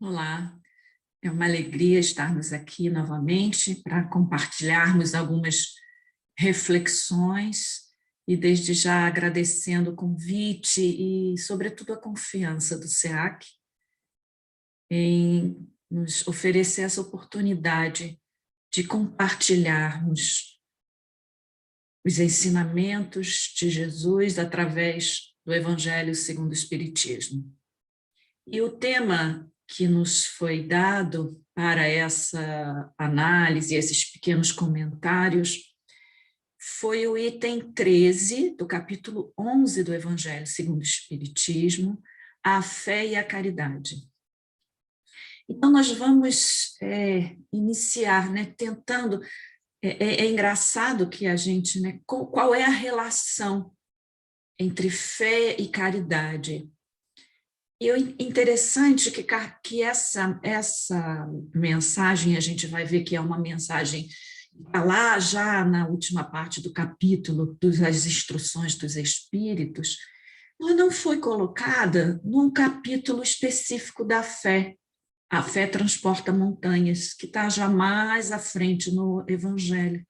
Olá, é uma alegria estarmos aqui novamente para compartilharmos algumas reflexões e desde já agradecendo o convite e, sobretudo, a confiança do SEAC em nos oferecer essa oportunidade de compartilharmos os ensinamentos de Jesus através do Evangelho segundo o Espiritismo. E o tema que nos foi dado para essa análise, esses pequenos comentários, foi o item 13 do capítulo 11 do Evangelho segundo o Espiritismo, a fé e a caridade. Então, nós vamos iniciar, tentando... É engraçado que a gente... qual é a relação entre fé e caridade? E o interessante que essa mensagem, a gente vai ver que é uma mensagem lá já na última parte do capítulo das instruções dos espíritos, ela não foi colocada num capítulo específico da fé. A fé transporta montanhas, que está já mais à frente no Evangelho,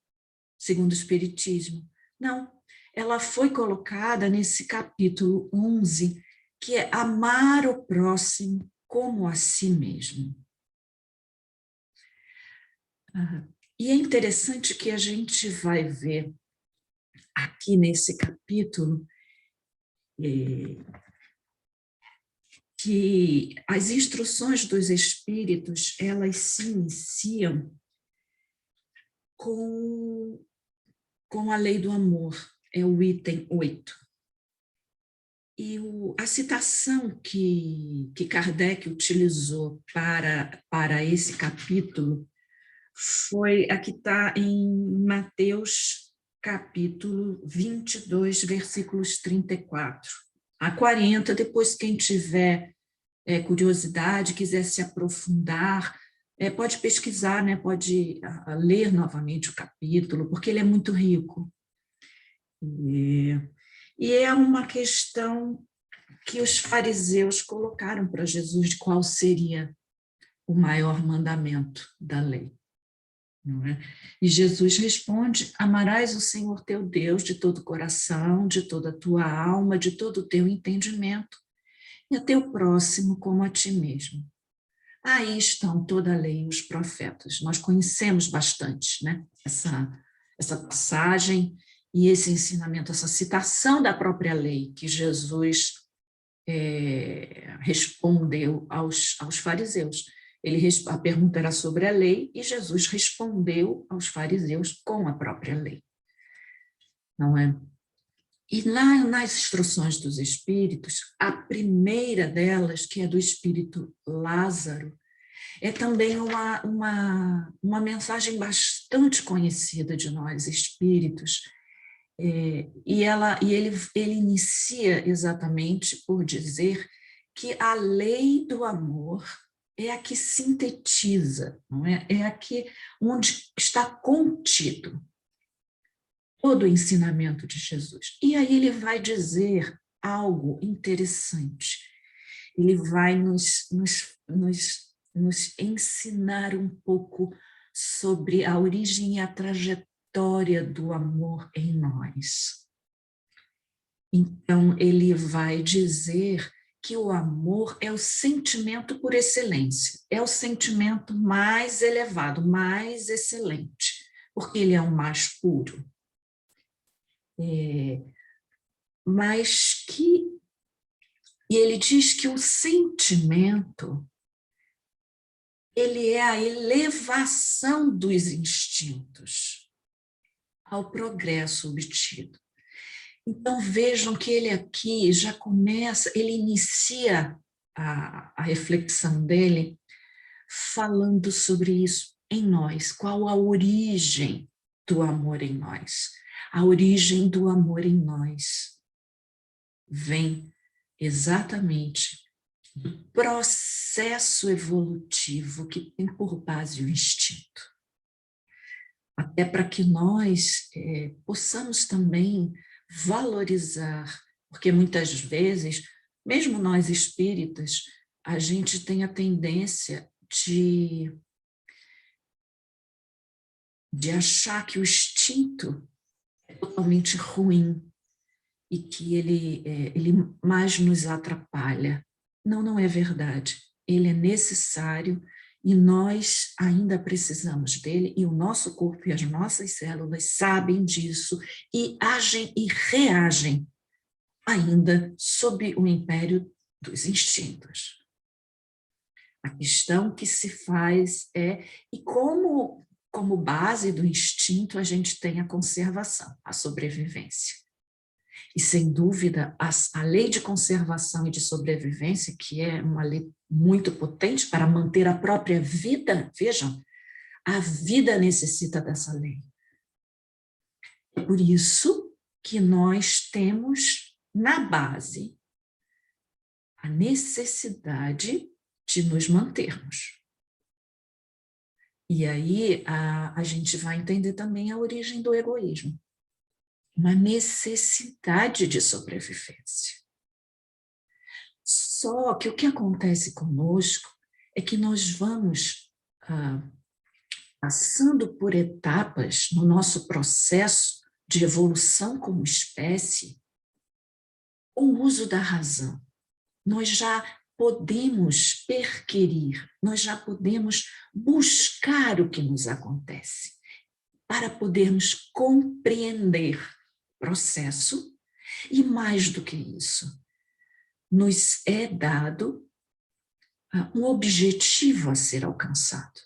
segundo o Espiritismo. Não, ela foi colocada nesse capítulo 11, que é amar o próximo como a si mesmo. E é interessante que a gente vai ver aqui nesse capítulo que as instruções dos espíritos, elas se iniciam com a lei do amor, é o item 8. E a citação que Kardec utilizou para esse capítulo foi a que está em Mateus, capítulo 22, versículos 34 a 40. Depois, quem tiver curiosidade, quiser se aprofundar, pode pesquisar, pode ler novamente o capítulo, porque ele é muito rico. E é uma questão que os fariseus colocaram para Jesus de qual seria o maior mandamento da lei. Não é? E Jesus responde: amarás o Senhor teu Deus de todo o coração, de toda a tua alma, de todo o teu entendimento, e a teu próximo como a ti mesmo. Aí estão toda a lei e os profetas. Nós conhecemos bastante, essa passagem e esse ensinamento, essa citação da própria lei que Jesus respondeu aos fariseus. A pergunta era sobre a lei e Jesus respondeu aos fariseus com a própria lei. Não é? E lá nas instruções dos espíritos, a primeira delas, que é do espírito Lázaro, é também uma mensagem bastante conhecida de nós espíritos, e ele inicia exatamente por dizer que a lei do amor é a que sintetiza, não é? É a que, onde está contido todo o ensinamento de Jesus. E aí ele vai dizer algo interessante. Ele vai nos ensinar um pouco sobre a origem e a trajetória do amor em nós. Então, ele vai dizer que o amor é o sentimento por excelência, é o sentimento mais elevado, mais excelente, porque ele é o mais puro. E ele diz que o sentimento, ele é a elevação dos instintos ao progresso obtido. Então, vejam que ele aqui já começa, ele inicia a reflexão dele falando sobre isso em nós, qual a origem do amor em nós. A origem do amor em nós vem exatamente do processo evolutivo que tem por base o instinto. Até para que nós possamos também valorizar, porque muitas vezes, mesmo nós espíritas, a gente tem a tendência de achar que o instinto é totalmente ruim e que ele mais nos atrapalha. Não, não é verdade. Ele é necessário e nós ainda precisamos dele, e o nosso corpo e as nossas células sabem disso e agem e reagem ainda sob o império dos instintos. A questão que se faz e como base do instinto, a gente tem a conservação, a sobrevivência. E, sem dúvida, a lei de conservação e de sobrevivência, que é uma lei muito potente para manter a própria vida, vejam, a vida necessita dessa lei. É por isso que nós temos, na base, a necessidade de nos mantermos. E aí a gente vai entender também a origem do egoísmo. Uma necessidade de sobrevivência. Só que o que acontece conosco é que nós vamos passando por etapas no nosso processo de evolução como espécie com o uso da razão. Nós já podemos perquirir, nós já podemos buscar o que nos acontece para podermos compreender o processo e, mais do que isso, nos é dado um objetivo a ser alcançado.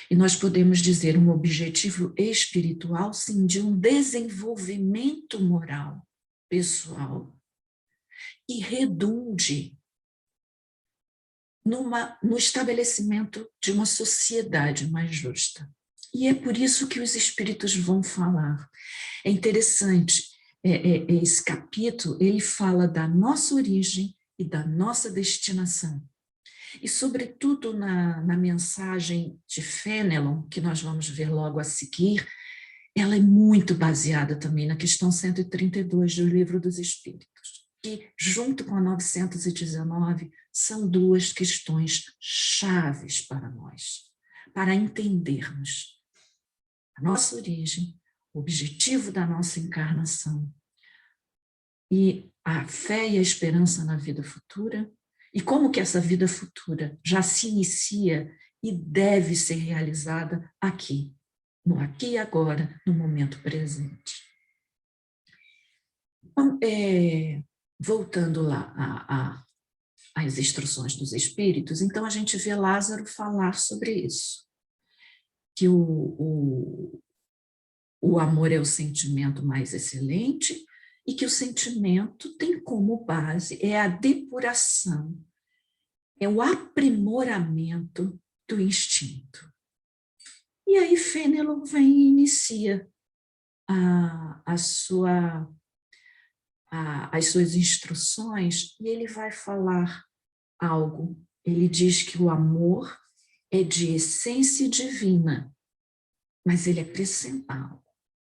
E nós podemos dizer um objetivo espiritual, sim, de um desenvolvimento moral, pessoal, que redunde no estabelecimento de uma sociedade mais justa. E é por isso que os espíritos vão falar. É interessante, esse capítulo, ele fala da nossa origem e da nossa destinação. E, sobretudo, na mensagem de Fénelon, que nós vamos ver logo a seguir, ela é muito baseada também na questão 132 do Livro dos Espíritos, que, junto com a 919, são duas questões chaves para nós, para entendermos a nossa origem, o objetivo da nossa encarnação e a fé e a esperança na vida futura, e como que essa vida futura já se inicia e deve ser realizada aqui, no aqui e agora, no momento presente. Então, voltando lá às instruções dos espíritos, então a gente vê Lázaro falar sobre isso, que o amor é o sentimento mais excelente e que o sentimento tem como base a depuração, é o aprimoramento do instinto. E aí Fénelon vem e inicia as suas instruções e ele vai falar algo. Ele diz que o amor é de essência divina, mas ele acrescenta algo.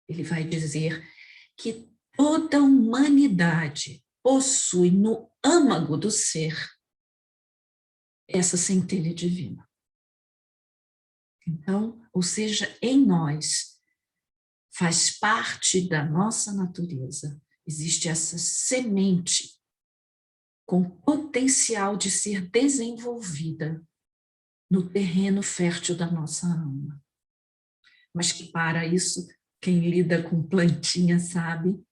Ele vai dizer que toda a humanidade possui no âmago do ser essa centelha divina. Então, ou seja, em nós, faz parte da nossa natureza, existe essa semente com potencial de ser desenvolvida no terreno fértil da nossa alma. Mas que para isso, quem lida com plantinha sabe,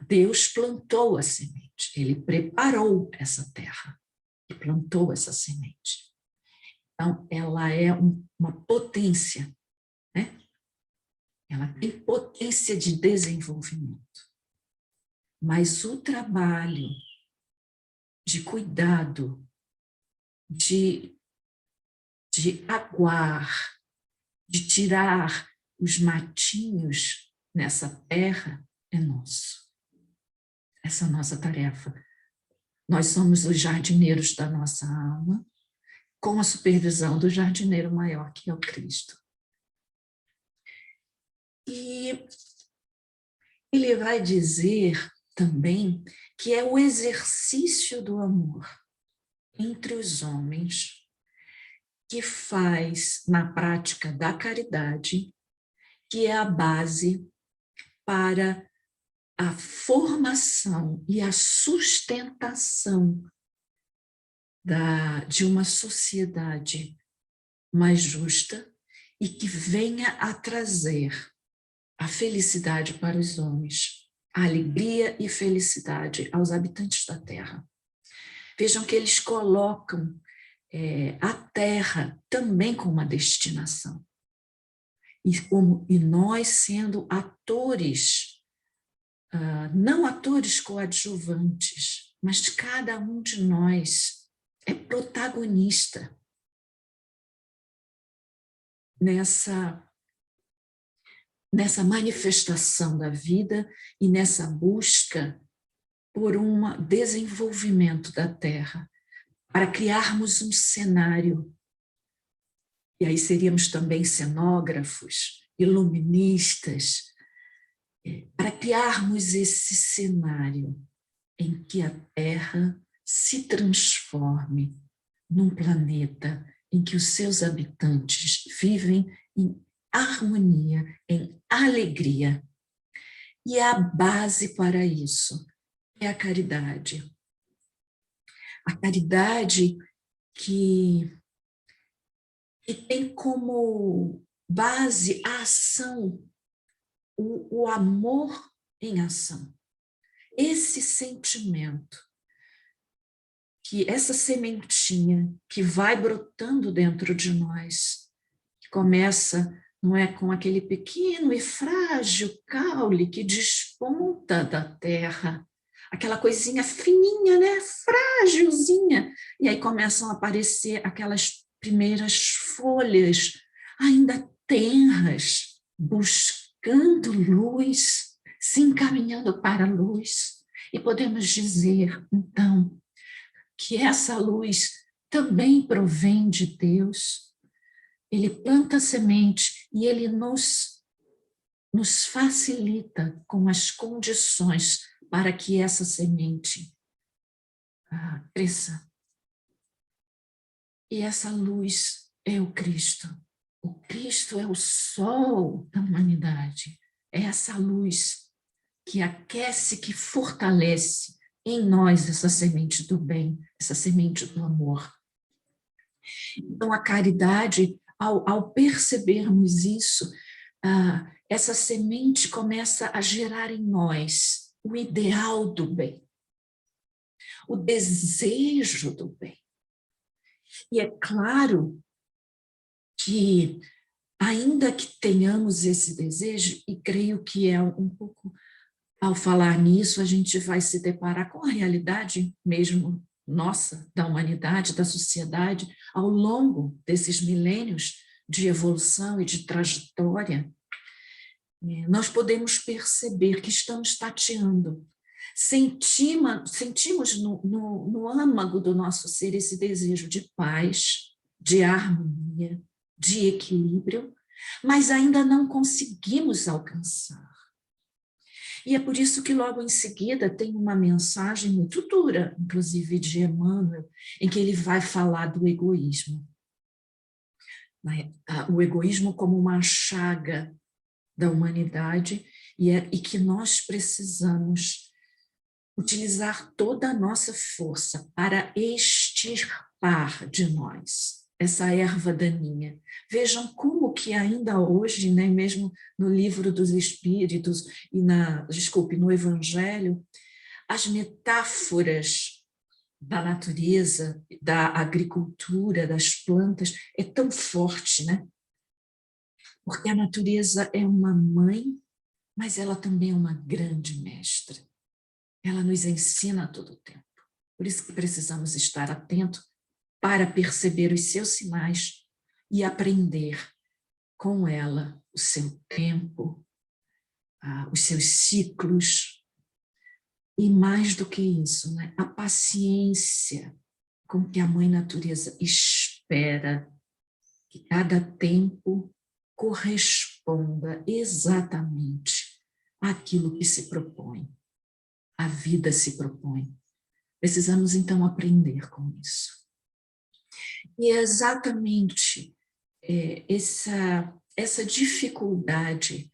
Deus plantou a semente, ele preparou essa terra e plantou essa semente. Então, ela é uma potência, né? Ela tem potência de desenvolvimento. Mas o trabalho de cuidado, de aguar, de tirar os matinhos nessa terra é nosso. Essa é a nossa tarefa. Nós somos os jardineiros da nossa alma, com a supervisão do jardineiro maior, que é o Cristo. E ele vai dizer também que é o exercício do amor. entre os homens que faz na prática da caridade, que é a base para a formação e a sustentação de uma sociedade mais justa e que venha a trazer a felicidade para os homens, a alegria e felicidade aos habitantes da Terra. Vejam que eles colocam a Terra também como uma destinação. E nós sendo atores, não atores coadjuvantes, mas cada um de nós é protagonista nessa manifestação da vida e nessa busca por um desenvolvimento da Terra, para criarmos um cenário. E aí seríamos também cenógrafos, iluministas, para criarmos esse cenário em que a Terra se transforme num planeta em que os seus habitantes vivem em harmonia, em alegria. E a base para isso é a caridade. A caridade que tem como base a ação, o amor em ação. Esse sentimento, essa sementinha que vai brotando dentro de nós, que começa, não é, com aquele pequeno e frágil caule que desponta da terra, aquela coisinha fininha, né, frágilzinha, e aí começam a aparecer aquelas primeiras folhas, ainda tenras, buscando luz, se encaminhando para a luz. E podemos dizer, então, que essa luz também provém de Deus. Ele planta a semente e ele nos facilita com as condições para que essa semente cresça. E essa luz é o Cristo. O Cristo é o sol da humanidade. É essa luz que aquece, que fortalece em nós essa semente do bem, essa semente do amor. Então, a caridade, ao percebermos isso, essa semente começa a gerar em nós o ideal do bem, o desejo do bem. E é claro que, ainda que tenhamos esse desejo, e creio que é um pouco, ao falar nisso, a gente vai se deparar com a realidade mesmo nossa, da humanidade, da sociedade, ao longo desses milênios de evolução e de trajetória, nós podemos perceber que estamos tateando. Sentimos no âmago do nosso ser esse desejo de paz, de harmonia, de equilíbrio, mas ainda não conseguimos alcançar. E é por isso que logo em seguida tem uma mensagem muito dura, inclusive de Emmanuel, em que ele vai falar do egoísmo. O egoísmo como uma chaga da humanidade e que nós precisamos utilizar toda a nossa força para extirpar de nós essa erva daninha. Vejam como que ainda hoje, né, mesmo no livro dos Espíritos e no Evangelho, as metáforas da natureza, da agricultura, das plantas, é tão forte, né? Porque a natureza é uma mãe, mas ela também é uma grande mestra. Ela nos ensina a todo tempo. Por isso que precisamos estar atentos para perceber os seus sinais e aprender com ela o seu tempo, os seus ciclos, e mais do que isso, né, a paciência com que a Mãe Natureza espera que cada tempo corresponda exatamente àquilo que se propõe, a vida se propõe. Precisamos, então, aprender com isso. E é exatamente essa dificuldade,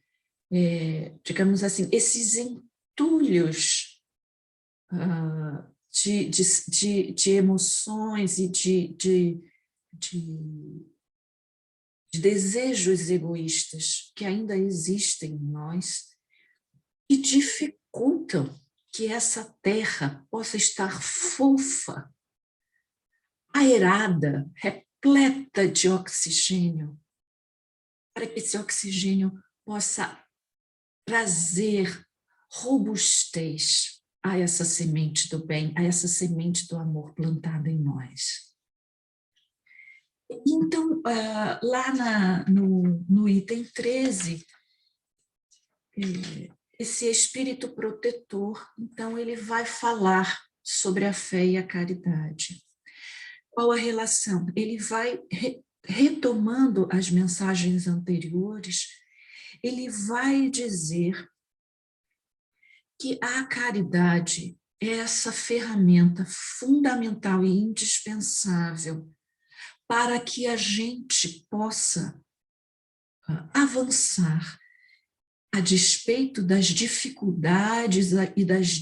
digamos assim, esses entulhos de emoções e de desejos egoístas que ainda existem em nós e dificultam que essa terra possa estar fofa, aerada, repleta de oxigênio, para que esse oxigênio possa trazer robustez a essa semente do bem, a essa semente do amor plantada em nós. Então, lá no item 13, esse espírito protetor, então, ele vai falar sobre a fé e a caridade. Qual a relação? Ele vai retomando as mensagens anteriores, ele vai dizer que a caridade é essa ferramenta fundamental e indispensável para que a gente possa avançar a despeito das dificuldades e das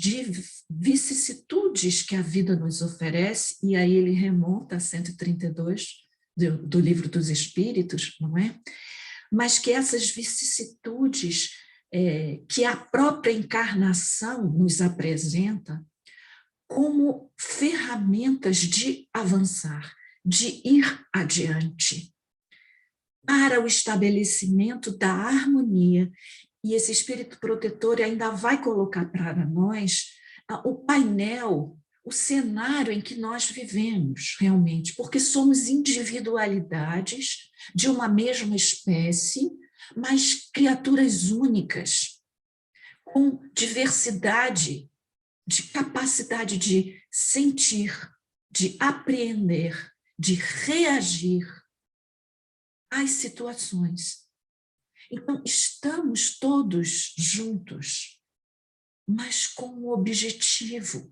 vicissitudes que a vida nos oferece, e aí ele remonta a 132 do Livro dos Espíritos, não é? Mas que essas vicissitudes que a própria encarnação nos apresenta como ferramentas de avançar, de ir adiante, para o estabelecimento da harmonia. E esse espírito protetor ainda vai colocar para nós o painel, o cenário em que nós vivemos realmente, porque somos individualidades de uma mesma espécie, mas criaturas únicas, com diversidade, de capacidade de sentir, de apreender, de reagir às situações. Então, estamos todos juntos, mas com um objetivo,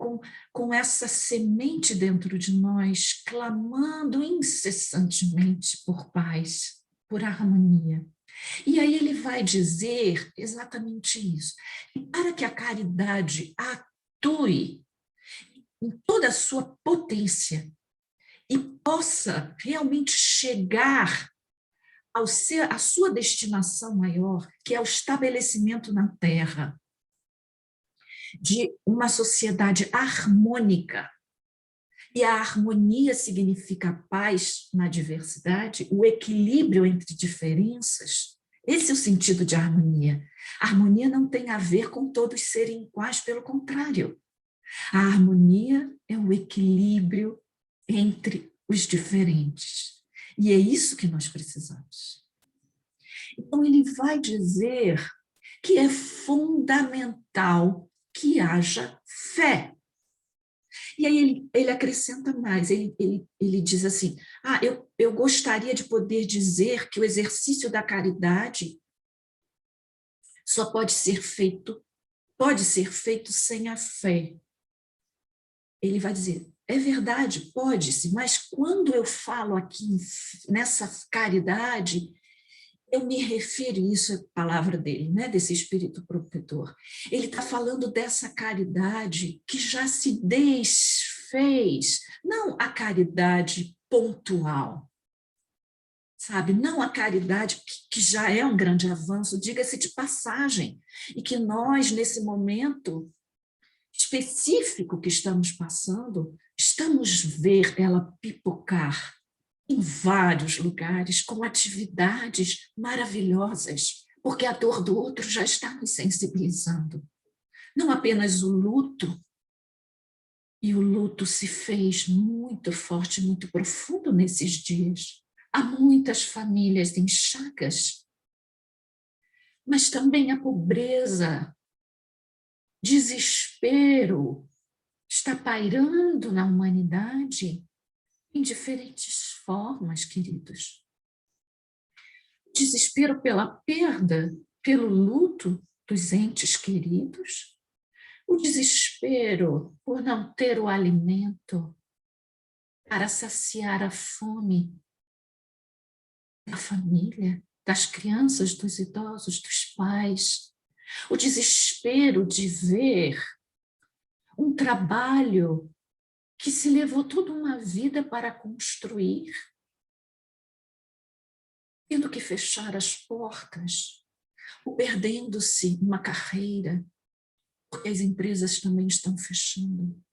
com essa semente dentro de nós, clamando incessantemente por paz, por harmonia. E aí ele vai dizer exatamente isso. E para que a caridade atue em toda a sua potência e possa realmente chegar à sua destinação maior, que é o estabelecimento na Terra de uma sociedade harmônica, e a harmonia significa paz na diversidade, o equilíbrio entre diferenças. Esse é o sentido de harmonia. A harmonia não tem a ver com todos serem iguais, pelo contrário. A harmonia é o equilíbrio entre os diferentes. E é isso que nós precisamos. Então, ele vai dizer que é fundamental que haja fé. E aí ele acrescenta mais, ele diz assim, eu gostaria de poder dizer que o exercício da caridade só pode ser feito sem a fé. Ele vai dizer, é verdade, pode-se, mas quando eu falo aqui nessa caridade, eu me refiro, isso é a palavra dele, né, desse espírito protetor. Ele está falando dessa caridade que já se desfez, não a caridade pontual, sabe? Não a caridade que já é um grande avanço, diga-se de passagem, e que nós, nesse momento específico que estamos passando, estamos ver ela pipocar em vários lugares, com atividades maravilhosas, porque a dor do outro já está nos sensibilizando. Não apenas o luto, e o luto se fez muito forte, muito profundo nesses dias. Há muitas famílias em chagas, mas também a pobreza, desespero está pairando na humanidade em diferentes formas, queridos. Desespero pela perda, pelo luto dos entes queridos, o desespero por não ter o alimento, para saciar a fome da família, das crianças, dos idosos, dos pais. O desespero de ver um trabalho que se levou toda uma vida para construir, tendo que fechar as portas, ou perdendo-se uma carreira, porque as empresas também estão fechando.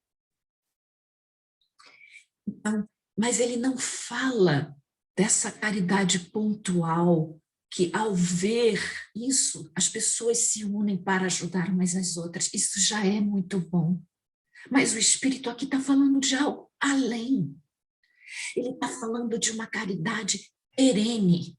Então, mas ele não fala dessa caridade pontual, que ao ver isso, as pessoas se unem para ajudar umas às outras. Isso já é muito bom. Mas o Espírito aqui está falando de algo além. Ele está falando de uma caridade perene,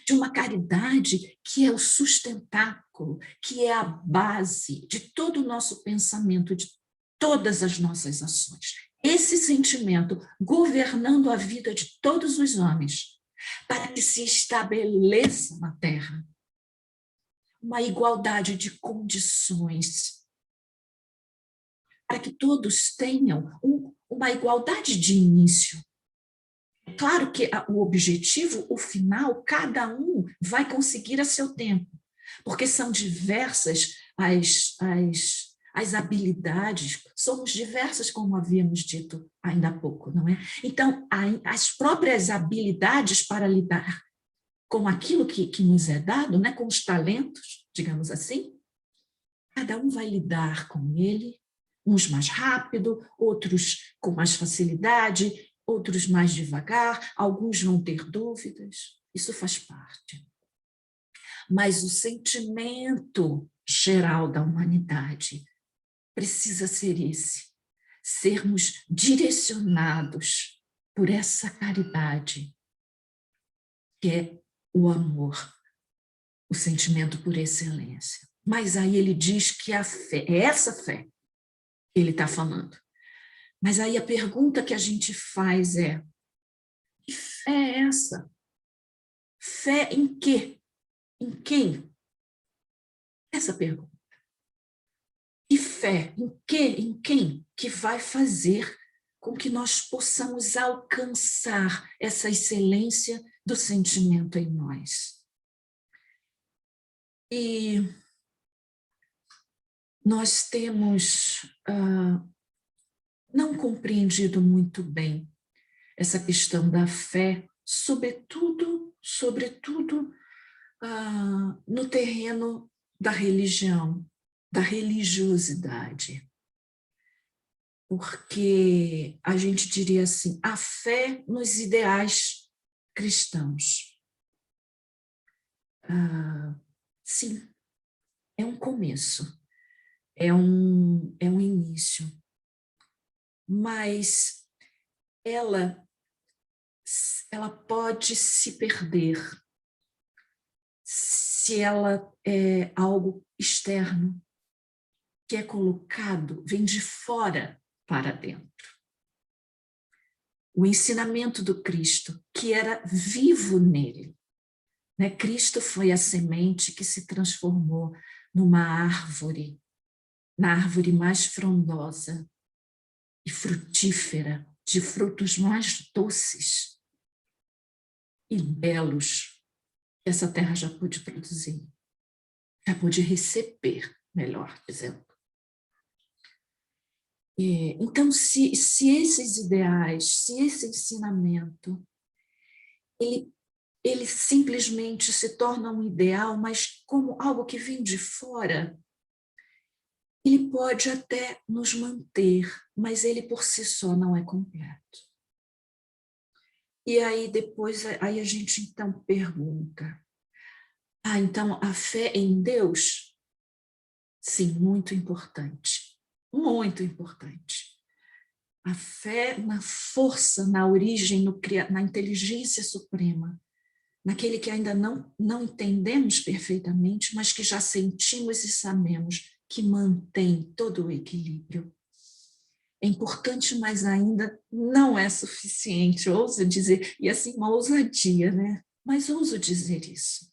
de uma caridade que é o sustentáculo, que é a base de todo o nosso pensamento, de todas as nossas ações. Esse sentimento governando a vida de todos os homens, para que se estabeleça na Terra uma igualdade de condições, para que todos tenham uma igualdade de início. Claro que o objetivo, o final, cada um vai conseguir a seu tempo, porque são diversas as habilidades, somos diversas, como havíamos dito ainda há pouco, não é? Então, as próprias habilidades para lidar com aquilo que nos é dado, né, com os talentos, digamos assim, cada um vai lidar com ele, uns mais rápido, outros com mais facilidade, outros mais devagar, alguns vão ter dúvidas, isso faz parte. Mas o sentimento geral da humanidade precisa ser esse, sermos direcionados por essa caridade, que é o amor, o sentimento por excelência. Mas aí ele diz que a fé, é essa fé que ele está falando. Mas aí a pergunta que a gente faz é: que fé é essa? Fé em quê? Em quem? Essa pergunta. Que fé? Em quê? Em quem? Que vai fazer com que nós possamos alcançar essa excelência do sentimento em nós. E nós temos não compreendido muito bem essa questão da fé, sobretudo no terreno da religião, da religiosidade. Porque a gente diria assim, a fé nos ideais cristãos. Sim, é um começo, é um início, mas ela pode se perder se ela é algo externo, que é colocado, vem de fora para dentro. O ensinamento do Cristo, que era vivo nele. Né? Cristo foi a semente que se transformou numa árvore, na árvore mais frondosa e frutífera, de frutos mais doces e belos que essa terra já pôde produzir, já pôde receber, melhor dizendo. Então, se esses ideais, se esse ensinamento, ele simplesmente se torna um ideal, mas como algo que vem de fora, ele pode até nos manter, mas ele por si só não é completo. E aí depois, aí a gente então pergunta, então a fé em Deus? Sim, muito importante, muito importante. A fé na força, na origem, na inteligência suprema, naquele que ainda não entendemos perfeitamente, mas que já sentimos e sabemos que mantém todo o equilíbrio. É importante, mas ainda não é suficiente, ouso dizer, e assim uma ousadia, né? Mas ouso dizer isso.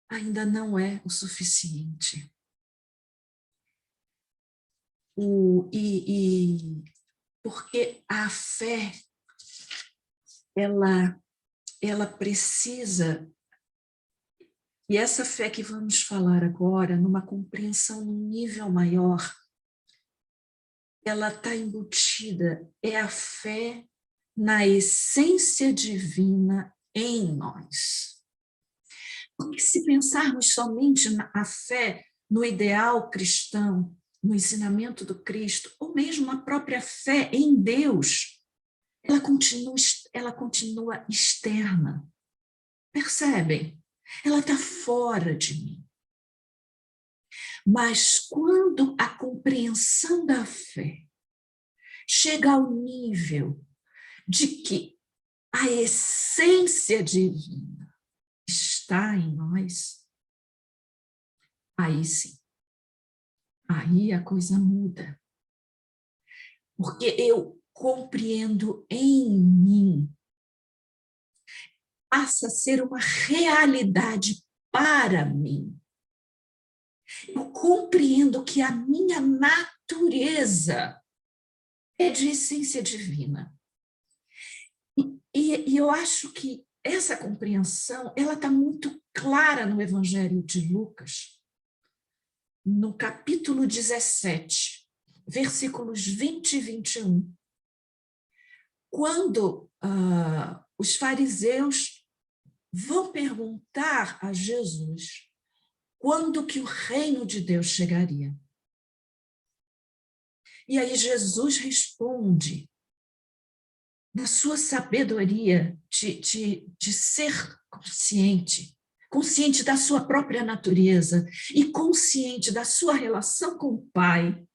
Ainda não é o suficiente. Porque a fé, ela precisa, e essa fé que vamos falar agora, numa compreensão num nível maior, ela está embutida, é a fé na essência divina em nós. Porque se pensarmos somente na fé no ideal cristão, no ensinamento do Cristo, ou mesmo a própria fé em Deus, ela continua externa. Percebem? Ela está fora de mim. Mas quando a compreensão da fé chega ao nível de que a essência divina está em nós, aí sim, aí a coisa muda. Porque eu compreendo em mim, passa a ser uma realidade para mim. Eu compreendo que a minha natureza é de essência divina. E eu acho que essa compreensão, ela está muito clara no Evangelho de Lucas, no capítulo 17, versículos 20 e 21, quando os fariseus vão perguntar a Jesus quando que o reino de Deus chegaria. E aí Jesus responde, na sua sabedoria de ser consciente da sua própria natureza e consciente da sua relação com o Pai,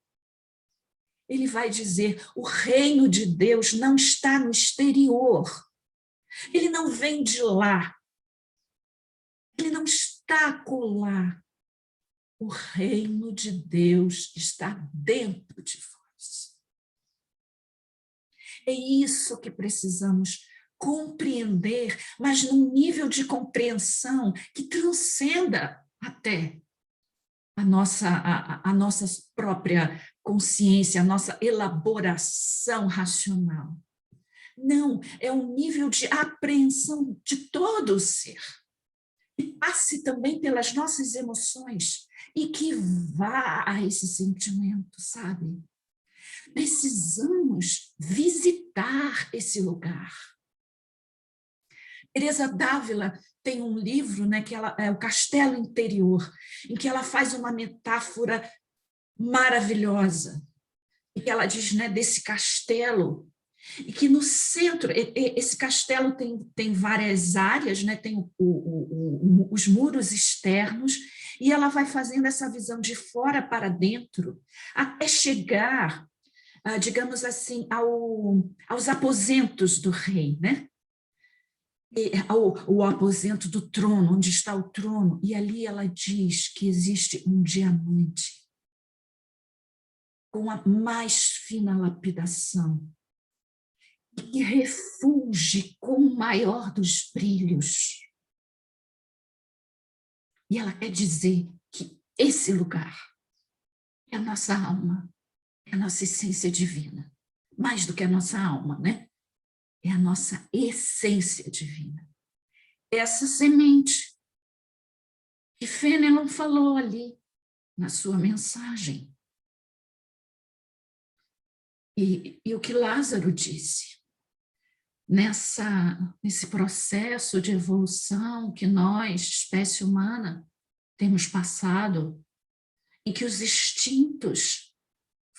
ele vai dizer, o reino de Deus não está no exterior, ele não vem de lá, ele não está acolá. O reino de Deus está dentro de vós. É isso que precisamos compreender, mas num nível de compreensão que transcenda até a nossa própria consciência, a nossa elaboração racional. Não, é um nível de apreensão de todo o ser. E passe também pelas nossas emoções e que vá a esse sentimento, sabe? Precisamos visitar esse lugar. Teresa d'Ávila tem um livro, né, que ela é o Castelo Interior, em que ela faz uma metáfora maravilhosa, e que ela diz, né, desse castelo, e que no centro, esse castelo tem várias áreas, né, tem os muros externos, e ela vai fazendo essa visão de fora para dentro, até chegar, digamos assim, aos aposentos do rei, né? O aposento do trono, onde está o trono, e ali ela diz que existe um diamante com a mais fina lapidação, e que refulge com o maior dos brilhos. E ela quer dizer que esse lugar é a nossa alma, é a nossa essência divina. Mais do que a nossa alma, né? É a nossa essência divina. Essa semente que Fenelon falou ali na sua mensagem. E o que Lázaro disse, nesse processo de evolução que nós, espécie humana, temos passado, em que os instintos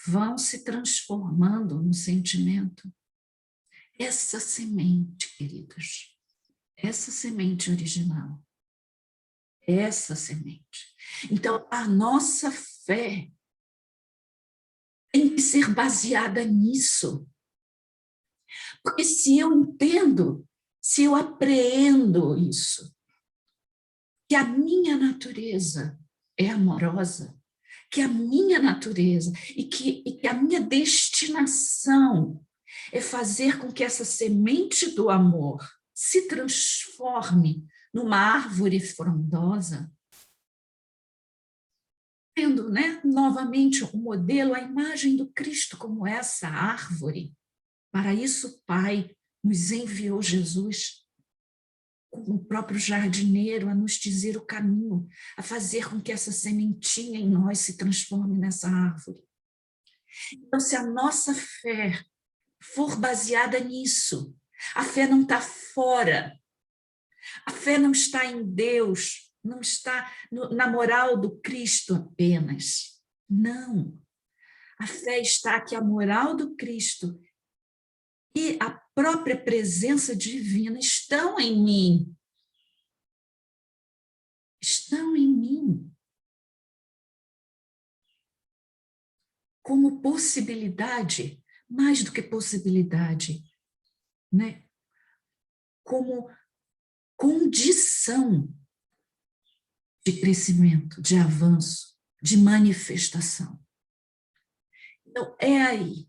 vão se transformando no sentimento. Essa semente, queridos, essa semente original, essa semente. Então, a nossa fé tem que ser baseada nisso. Porque se eu entendo, se eu apreendo isso, que a minha natureza é amorosa, que a minha natureza e que a minha destinação é fazer com que essa semente do amor se transforme numa árvore frondosa, tendo, né, novamente o modelo, a imagem do Cristo como essa árvore. Para isso, o Pai nos enviou Jesus, como o próprio jardineiro, a nos dizer o caminho, a fazer com que essa sementinha em nós se transforme nessa árvore. Então, se a nossa fé for baseada nisso, a fé não está fora, a fé não está em Deus, não está na moral do Cristo apenas. Não. A fé está que a moral do Cristo e a própria presença divina estão em mim. Estão em mim. Como possibilidade, mais do que possibilidade, né? Como condição de crescimento, de avanço, de manifestação. Então, é aí.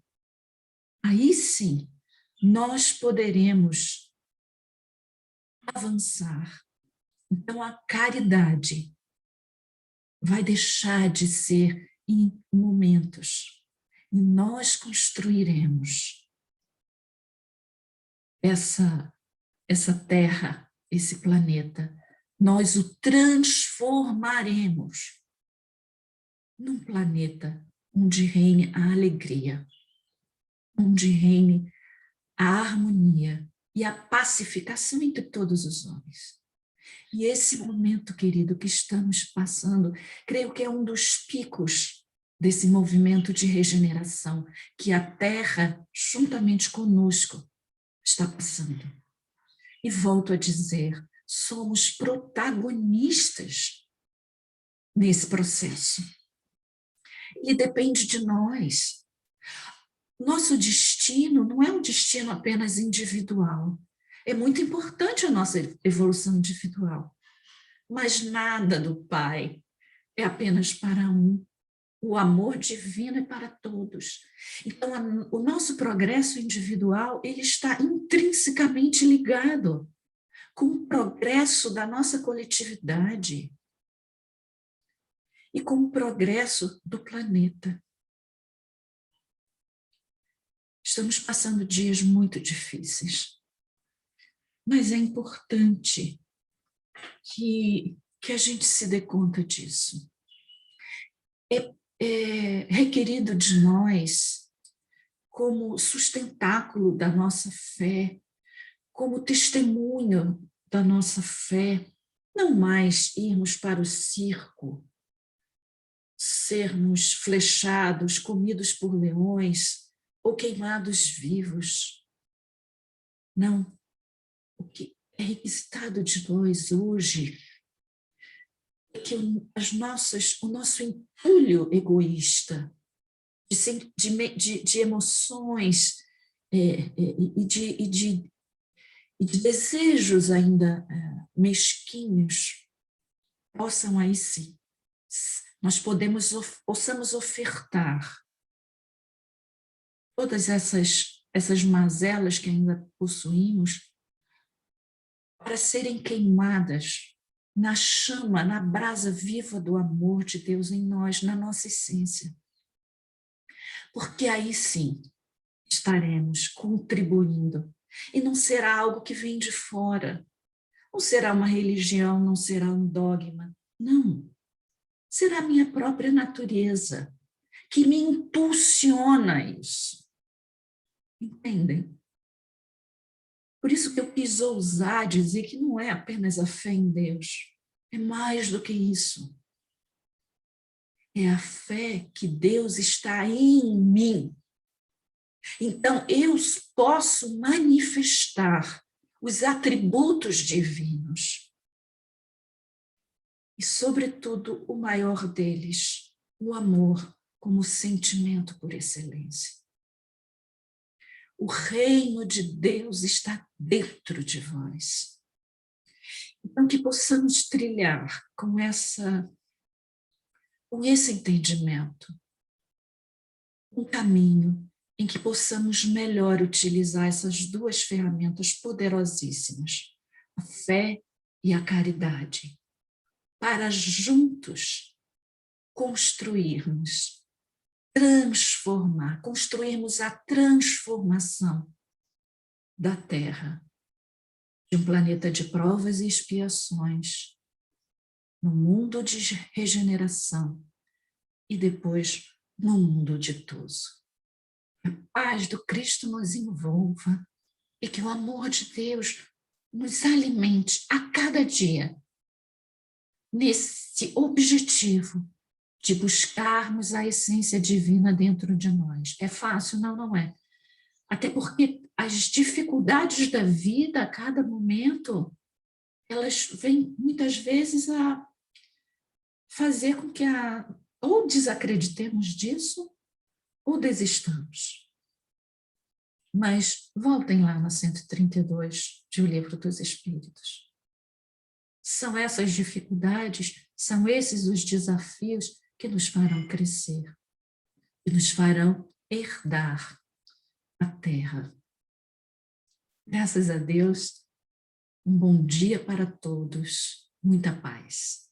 Aí sim, nós poderemos avançar. Então, a caridade vai deixar de ser em momentos. E nós construiremos essa terra, esse planeta. Nós o transformaremos num planeta onde reine a alegria, onde reine a harmonia e a pacificação entre todos os homens. E esse momento, querido, que estamos passando, creio que é um dos picos desse movimento de regeneração que a Terra, juntamente conosco, está passando. E volto a dizer, somos protagonistas nesse processo. E depende de nós. Nosso destino não é um destino apenas individual. É muito importante a nossa evolução individual. Mas nada do Pai é apenas para um. O amor divino é para todos. Então, o nosso progresso individual, ele está intrinsecamente ligado com o progresso da nossa coletividade e com o progresso do planeta. Estamos passando dias muito difíceis, mas é importante que a gente se dê conta disso. É requerido de nós, como sustentáculo da nossa fé, como testemunho da nossa fé, não mais irmos para o circo, sermos flechados, comidos por leões ou queimados vivos. Não. O que é requisitado de nós hoje é que o nosso entulho egoísta de emoções e de desejos ainda mesquinhos possam aí sim, nós possamos ofertar todas essas mazelas que ainda possuímos para serem queimadas na chama, na brasa viva do amor de Deus em nós, na nossa essência. Porque aí sim estaremos contribuindo. E não será algo que vem de fora. Não será uma religião, não será um dogma. Não. Será a minha própria natureza que me impulsiona isso. Entendem? Por isso que eu quis ousar dizer que não é apenas a fé em Deus. É mais do que isso. É a fé que Deus está em mim. Então, eu posso manifestar os atributos divinos. E, sobretudo, o maior deles, o amor como sentimento por excelência. O reino de Deus está dentro de vós. Então, que possamos trilhar com esse entendimento um caminho em que possamos melhor utilizar essas duas ferramentas poderosíssimas, a fé e a caridade, para juntos construirmos, transformar, construirmos a transformação da Terra, de um planeta de provas e expiações, no mundo de regeneração e depois no mundo ditoso. Que a paz do Cristo nos envolva e que o amor de Deus nos alimente a cada dia nesse objetivo de buscarmos a essência divina dentro de nós. É fácil? Não, não é. Até porque as dificuldades da vida a cada momento, elas vêm muitas vezes a fazer com que ou desacreditemos disso ou desistamos. Mas voltem lá na 132 de O Livro dos Espíritos. São essas dificuldades, são esses os desafios que nos farão crescer, que nos farão herdar a Terra. Graças a Deus, um bom dia para todos, muita paz.